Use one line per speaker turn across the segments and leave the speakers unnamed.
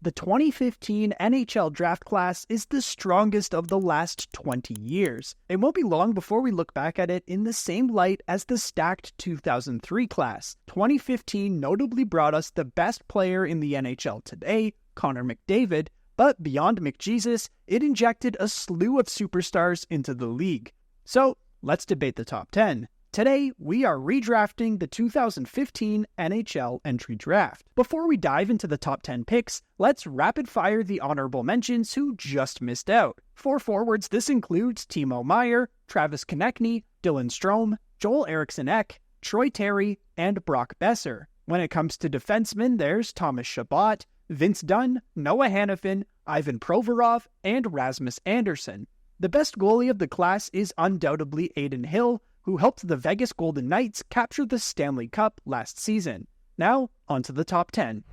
The 2015 NHL Draft Class is the strongest of the last 20 years. It won't be long before we look back at it in the same light as the stacked 2003 class. 2015 notably brought us the best player in the NHL today, Connor McDavid, but beyond McJesus, it injected a slew of superstars into the league. So, let's debate the top 10. Today, we are redrafting the 2015 NHL entry draft. Before we dive into the top 10 picks, let's rapid fire the honorable mentions who just missed out. For forwards, this includes Timo Meier, Travis Konechny, Dylan Strome, Joel Eriksson-Ek, Troy Terry, and Brock Besser. When it comes to defensemen, there's Thomas Chabot, Vince Dunn, Noah Hanifin, Ivan Provorov, and Rasmus Andersson. The best goalie of the class is undoubtedly Adin Hill, who helped the Vegas Golden Knights capture the Stanley Cup last season. Now, onto the top 10.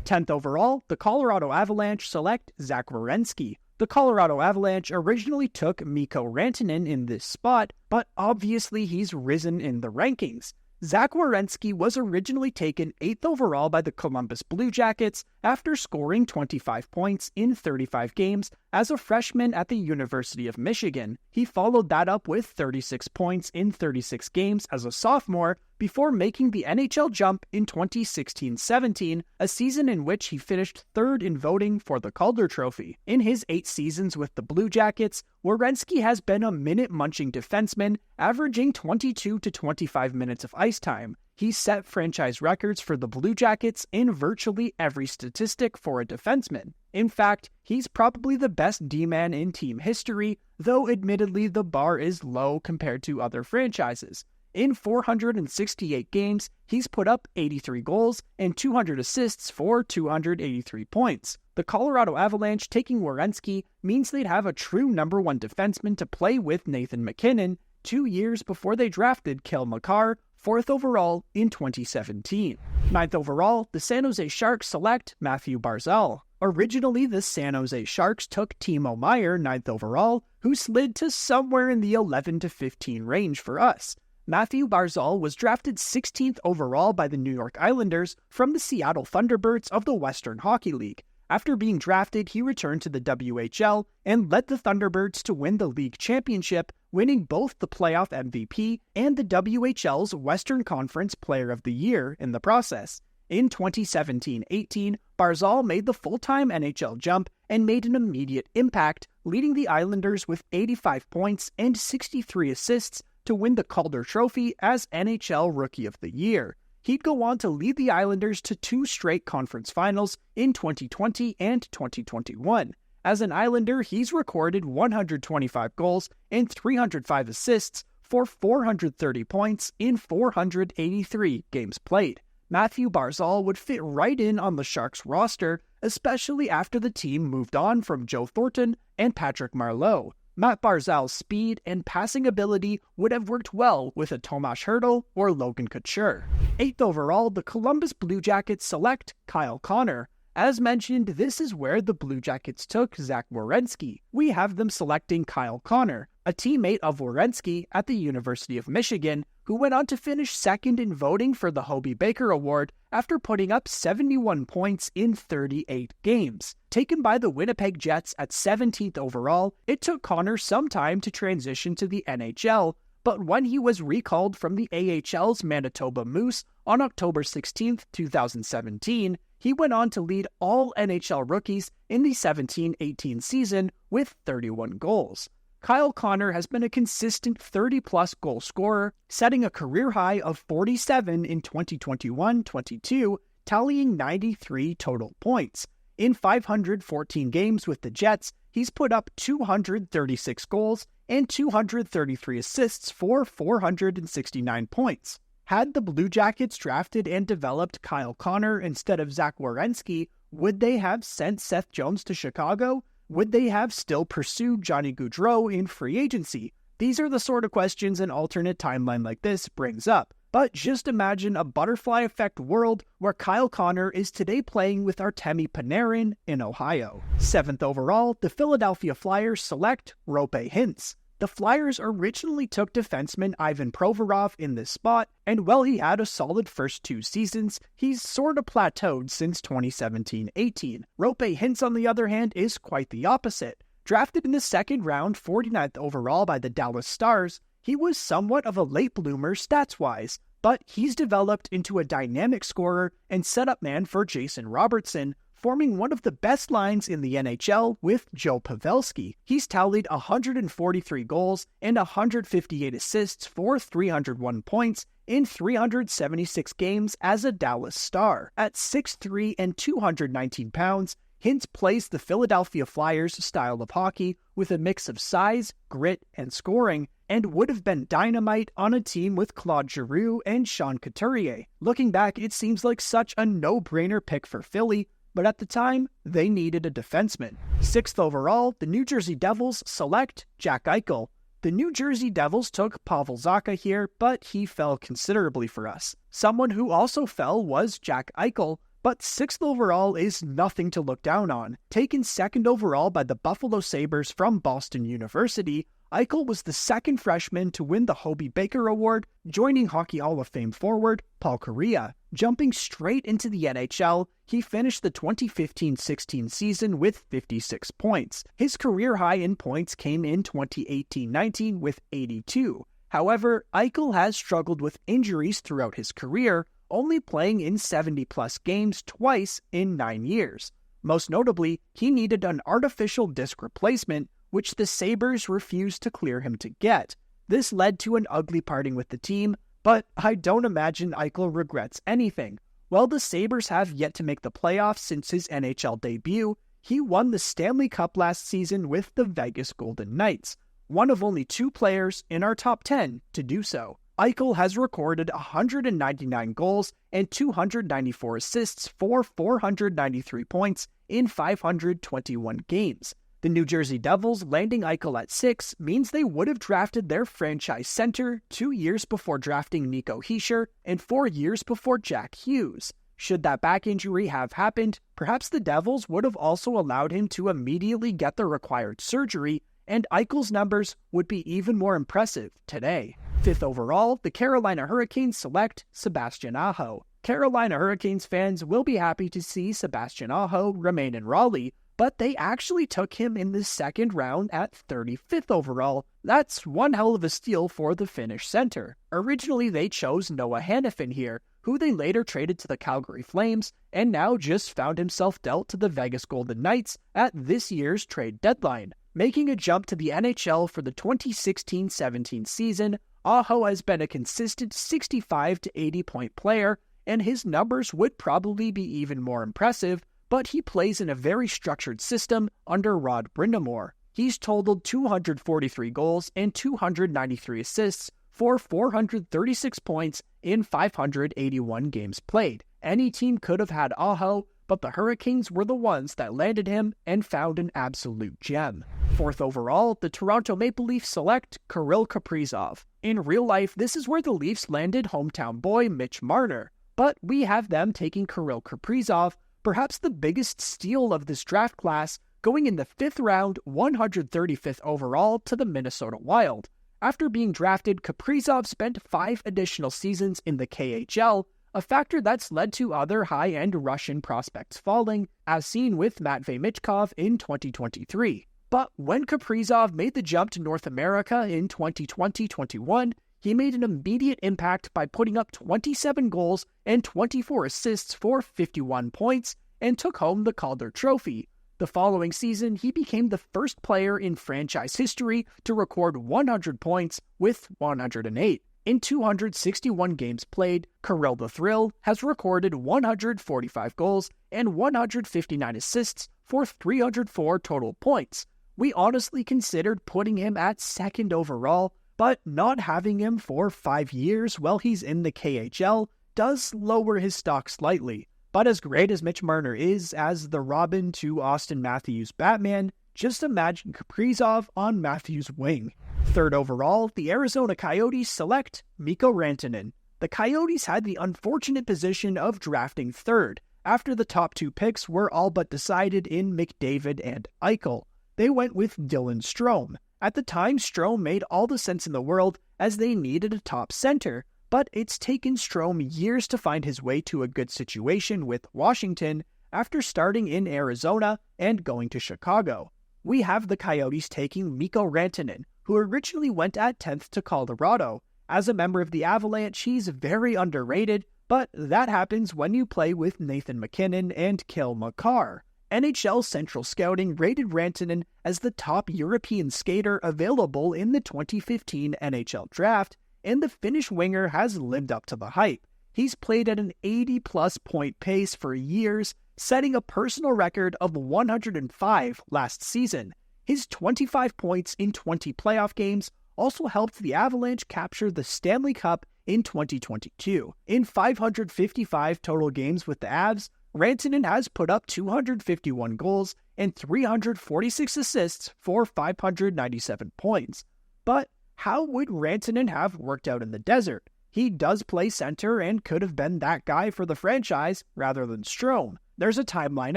10th overall, the Colorado Avalanche select Zach Werenski. The Colorado Avalanche originally took Mikko Rantanen in this spot, but obviously he's risen in the rankings. Zach Werenski was originally taken 8th overall by the Columbus Blue Jackets after scoring 25 points in 35 games as a freshman at the University of Michigan. He followed that up with 36 points in 36 games as a sophomore before making the NHL jump in 2016-17, a season in which he finished 3rd in voting for the Calder Trophy. In his 8 seasons with the Blue Jackets, Werenski has been a minute-munching defenseman, averaging 22 to 25 minutes of ice time. He set franchise records for the Blue Jackets in virtually every statistic for a defenseman. In fact, he's probably the best D-man in team history, though admittedly the bar is low compared to other franchises. In 468 games, he's put up 83 goals and 200 assists for 283 points. The Colorado Avalanche taking Werenski means they'd have a true number 1 defenseman to play with Nathan MacKinnon 2 years before they drafted Cale Makar, 4th overall in 2017. 9th overall, the San Jose Sharks select Matthew Barzal. Originally, the San Jose Sharks took Timo Meier 9th overall, who slid to somewhere in the 11 to 15 range for us. Matthew Barzal was drafted 16th overall by the New York Islanders from the Seattle Thunderbirds of the Western Hockey League. After being drafted, he returned to the WHL and led the Thunderbirds to win the league championship, winning both the playoff MVP and the WHL's Western Conference Player of the Year in the process. In 2017-18, Barzal made the full-time NHL jump and made an immediate impact, leading the Islanders with 85 points and 63 assists to win the Calder Trophy as NHL Rookie of the Year. He'd go on to lead the Islanders to 2 straight conference finals in 2020 and 2021. As an Islander, he's recorded 125 goals and 305 assists for 430 points in 483 games played. Matthew Barzal would fit right in on the Sharks roster, especially after the team moved on from Joe Thornton and Patrick Marleau. Matt Barzal's speed and passing ability would have worked well with a Tomas Hertl or Logan Couture. 8th overall, the Columbus Blue Jackets select Kyle Connor. As mentioned, this is where the Blue Jackets took Zach Werenski. We have them selecting Kyle Connor, a teammate of Werenski at the University of Michigan, who went on to finish 2nd in voting for the Hobey Baker Award after putting up 71 points in 38 games. Taken by the Winnipeg Jets at 17th overall, it took Connor some time to transition to the NHL, but when he was recalled from the AHL's Manitoba Moose on October 16, 2017, he went on to lead all NHL rookies in the 17-18 season with 31 goals. Kyle Connor has been a consistent 30-plus goal scorer, setting a career high of 47 in 2021-22, tallying 93 total points. In 514 games with the Jets, he's put up 236 goals and 233 assists for 469 points. Had the Blue Jackets drafted and developed Kyle Connor instead of Zach Werenski, would they have sent Seth Jones to Chicago? Would they have still pursued Johnny Gaudreau in free agency? These are the sort of questions an alternate timeline like this brings up. But just imagine a butterfly effect world where Kyle Connor is today playing with Artemi Panarin in Ohio. 7th overall, the Philadelphia Flyers select Roope Hintz. The Flyers originally took defenseman Ivan Provorov in this spot, and while he had a solid first 2 seasons, he's sorta plateaued since 2017-18. Roope Hintz, on the other hand, is quite the opposite. Drafted in the second round, 49th overall by the Dallas Stars, he was somewhat of a late bloomer stats-wise, but he's developed into a dynamic scorer and setup man for Jason Robertson, forming one of the best lines in the NHL with Joe Pavelski. He's tallied 143 goals and 158 assists for 301 points in 376 games as a Dallas Star. At 6'3" and 219 pounds, Hintz plays the Philadelphia Flyers style of hockey with a mix of size, grit, and scoring, and would have been dynamite on a team with Claude Giroux and Sean Couturier. Looking back, it seems like such a no-brainer pick for Philly, but at the time, they needed a defenseman. 6th overall, the New Jersey Devils select Jack Eichel. The New Jersey Devils took Pavel Zacha here, but he fell considerably for us. Someone who also fell was Jack Eichel, but 6th overall is nothing to look down on. Taken 2nd overall by the Buffalo Sabres from Boston University, Eichel was the second freshman to win the Hobey Baker Award, joining Hockey Hall of Fame forward Paul Kariya. Jumping straight into the NHL, he finished the 2015-16 season with 56 points. His career high in points came in 2018-19 with 82. However, Eichel has struggled with injuries throughout his career, only playing in 70-plus games twice in 9 years. Most notably, he needed an artificial disc replacement, which the Sabres refused to clear him to get. This led to an ugly parting with the team, but I don't imagine Eichel regrets anything. While the Sabres have yet to make the playoffs since his NHL debut, he won the Stanley Cup last season with the Vegas Golden Knights, one of only 2 players in our top 10 to do so. Eichel has recorded 199 goals and 294 assists for 493 points in 521 games. The New Jersey Devils landing Eichel at 6 means they would have drafted their franchise center 2 years before drafting Nico Hischier and 4 years before Jack Hughes. Should that back injury have happened, perhaps the Devils would have also allowed him to immediately get the required surgery, and Eichel's numbers would be even more impressive today. 5th overall, the Carolina Hurricanes select Sebastian Aho. Carolina Hurricanes fans will be happy to see Sebastian Aho remain in Raleigh, but they actually took him in the 2nd round at 35th overall. That's one hell of a steal for the Finnish center. Originally, they chose Noah Hannafin here, who they later traded to the Calgary Flames, and now just found himself dealt to the Vegas Golden Knights at this year's trade deadline. Making a jump to the NHL for the 2016-17 season, Aho has been a consistent 65 to 80 point player, and his numbers would probably be even more impressive, but he plays in a very structured system under Rod Brind'Amour. He's totaled 243 goals and 293 assists for 436 points in 581 games played. Any team could have had Aho, but the Hurricanes were the ones that landed him and found an absolute gem. 4th overall, the Toronto Maple Leafs select Kirill Kaprizov. In real life, this is where the Leafs landed hometown boy Mitch Marner, but we have them taking Kirill Kaprizov, perhaps the biggest steal of this draft class, going in the 5th round, 135th overall to the Minnesota Wild. After being drafted, Kaprizov spent 5 additional seasons in the KHL, a factor that's led to other high-end Russian prospects falling, as seen with Matvei Michkov in 2023. But when Kaprizov made the jump to North America in 2020-21, he made an immediate impact by putting up 27 goals and 24 assists for 51 points and took home the Calder Trophy. The following season, he became the first player in franchise history to record 100 points with 108. In 261 games played, Kirill the Thrill has recorded 145 goals and 159 assists for 304 total points. We honestly considered putting him at 2nd overall, but not having him for 5 years while he's in the KHL does lower his stock slightly. But as great as Mitch Marner is as the Robin to Austin Matthews Batman, just imagine Kaprizov on Matthews' wing. 3rd overall, the Arizona Coyotes select Mikko Rantanen. The Coyotes had the unfortunate position of drafting 3rd, after the top 2 picks were all but decided in McDavid and Eichel. They went with Dylan Strome. At the time, Strome made all the sense in the world as they needed a top center, but it's taken Strome years to find his way to a good situation with Washington after starting in Arizona and going to Chicago. We have the Coyotes taking Mikko Rantanen, who originally went at 10th to Colorado. As a member of the Avalanche, he's very underrated, but that happens when you play with Nathan MacKinnon and Cale Makar. NHL Central Scouting rated Rantanen as the top European skater available in the 2015 NHL Draft, and the Finnish winger has lived up to the hype. He's played at an 80-plus point pace for years, setting a personal record of 105 last season. His 25 points in 20 playoff games also helped the Avalanche capture the Stanley Cup in 2022. In 555 total games with the Avs, Rantanen has put up 251 goals and 346 assists for 597 points. But how would Rantanen have worked out in the desert? He does play center and could have been that guy for the franchise rather than Strome. There's a timeline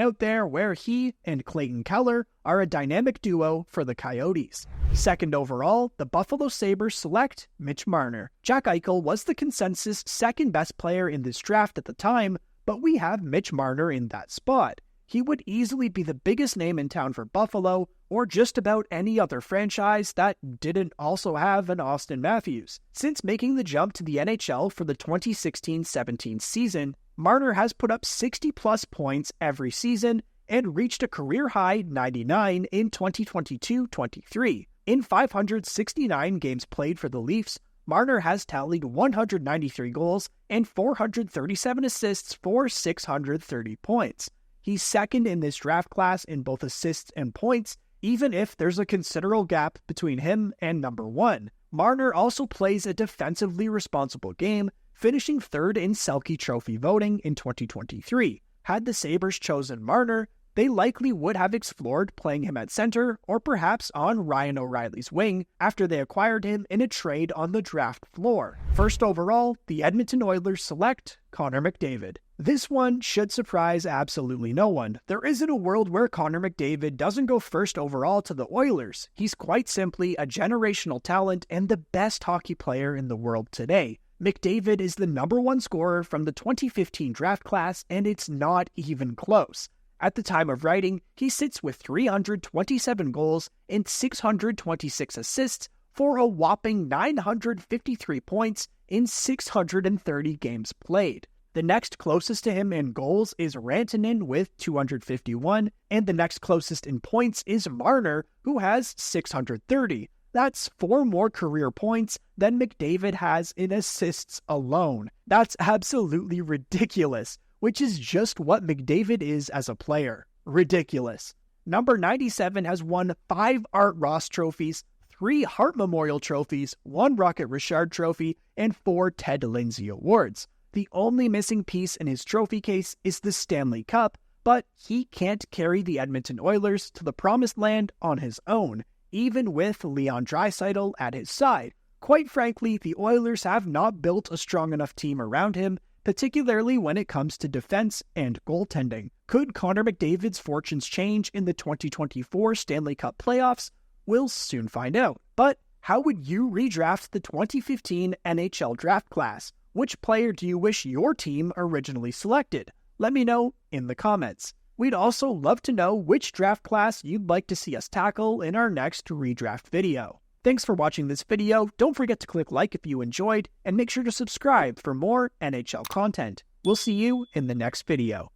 out there where he and Clayton Keller are a dynamic duo for the Coyotes. Second overall, the Buffalo Sabres select Mitch Marner. Jack Eichel was the consensus second best player in this draft at the time, but we have Mitch Marner in that spot. He would easily be the biggest name in town for Buffalo, or just about any other franchise that didn't also have an Austin Matthews. Since making the jump to the NHL for the 2016-17 season, Marner has put up 60-plus points every season and reached a career-high 99 in 2022-23. In 569 games played for the Leafs, Marner has tallied 193 goals and 437 assists for 630 points. He's second in this draft class in both assists and points, even if there's a considerable gap between him and number one. Marner also plays a defensively responsible game, finishing third in Selke Trophy voting in 2023. Had the Sabres chosen Marner, they likely would have explored playing him at center or perhaps on Ryan O'Reilly's wing after they acquired him in a trade on the draft floor. First overall, the Edmonton Oilers select Connor McDavid. This one should surprise absolutely no one. There isn't a world where Connor McDavid doesn't go first overall to the Oilers. He's quite simply a generational talent and the best hockey player in the world today. McDavid is the number one scorer from the 2015 draft class, and it's not even close. At the time of writing, he sits with 327 goals and 626 assists for a whopping 953 points in 630 games played. The next closest to him in goals is Rantanen with 251, and the next closest in points is Marner, who has 630. That's 4 more career points than McDavid has in assists alone. That's absolutely ridiculous, which is just what McDavid is as a player. Ridiculous. Number 97 has won 5 Art Ross trophies, 3 Hart Memorial trophies, 1 Rocket Richard trophy, and 4 Ted Lindsay awards. The only missing piece in his trophy case is the Stanley Cup, but he can't carry the Edmonton Oilers to the promised land on his own, even with Leon Draisaitl at his side. Quite frankly, the Oilers have not built a strong enough team around him, particularly when it comes to defense and goaltending. Could Connor McDavid's fortunes change in the 2024 Stanley Cup playoffs? We'll soon find out. But how would you redraft the 2015 NHL Draft Class? Which player do you wish your team originally selected? Let me know in the comments. We'd also love to know which draft class you'd like to see us tackle in our next redraft video. Thanks for watching this video. Don't forget to click like if you enjoyed, and make sure to subscribe for more NHL content. We'll see you in the next video.